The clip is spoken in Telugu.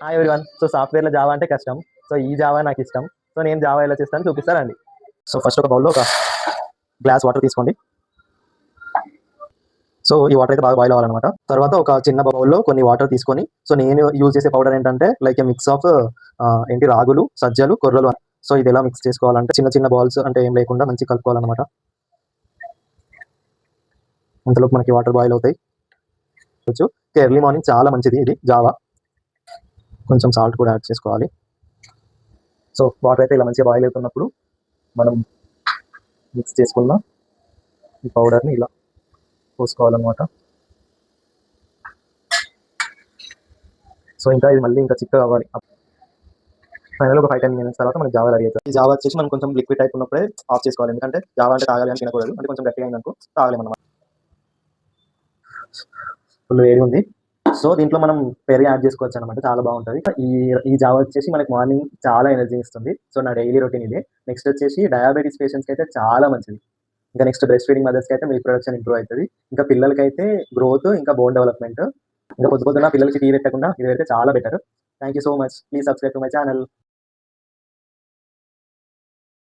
Hi everyone. సో సాఫ్ట్‌వేర్‌లో జావా అంటే కష్టం. సో ఈ జావా నాకిష్టం. సో నేను జావా ఎలా చేస్తానో చూపిస్తానండి. సో ఫస్ట్ ఒక బౌల్‌లో ఒక గ్లాస్ వాటర్ తీసుకోండి. సో ఈ వాటర్ అయితే బాగా బాయిల్ అవ్వాలన్నమాట. తర్వాత ఒక చిన్న బౌల్‌లో కొన్ని వాటర్ తీసుకొని, సో నేను యూజ్ చేసే పౌడర్ ఏంటంటే లైక్ ఎ మిక్స్ ఆఫ్ రాగులు, సజ్జలు, కొర్రలు. సో ఇది ఎలా మిక్స్ చేసుకోవాలంటే చిన్న చిన్న బాల్స్ అంటే ఏం లేకుండా మంచిగా కలుపుకోవాలన్నమాట. అంతలోపు మనకి వాటర్ బాయిల్ అవుతాయి. ఎర్లీ మార్నింగ్ చాలా మంచిది ఇది జావా. కొంచెం సాల్ట్ కూడా యాడ్ చేసుకోవాలి. సో వాటర్ అయితే ఇలా మంచిగా బాయిల్ అవుతున్నప్పుడు మనం మిక్స్ చేసుకున్న ఈ పౌడర్ని ఇలా పోసుకోవాలన్నమాట. సో ఇంకా ఇది మళ్ళీ ఇంకా చిక్కగా అవ్వాలి. ఫైనల్ ఒక 5-10 మినిట్స్ తర్వాత మనకి జావా రెడీ అవుతుంది. ఈ జావా వచ్చేసి మనం కొంచెం లిక్విడ్ టైప్ ఉన్నప్పుడే ఆఫ్ చేసుకోవాలి. ఎందుకంటే జావా అంటే తాగాలి అని తినకూడదు. అంటే కొంచెం గట్టిగా అయిందనుకో తాగలేమన్నమాట. ఫుల్ వేడి ఉంది. సో దీంట్లో మనం పెరుగు యాడ్ చేసుకోవచ్చు అనమాట. చాలా బాగుంటుంది. ఈ జావా వచ్చేసి మనకి మార్నింగ్ చాలా ఎనర్జీ ఇస్తుంది. సో నా డైలీ రొటీన్ ఇదే. నెక్స్ట్ వచ్చేసి డయాబెటీస్ పేషెంట్స్కి అయితే చాలా మంచిది. ఇంకా నెక్స్ట్ బ్రెస్ట్ ఫీడింగ్ మదర్స్కి అయితే మిల్క్ ప్రొడక్షన్ ఇంప్రూవ్ అవుతుంది. ఇంకా పిల్లలకైతే గ్రోత్, ఇంకా బోన్ డెవలప్మెంట్. ఇంకా పొద్దున పిల్లలకి టీ పెట్టకుండా ఇది పెడితే చాలా better. Thank you so much. Please subscribe to my channel.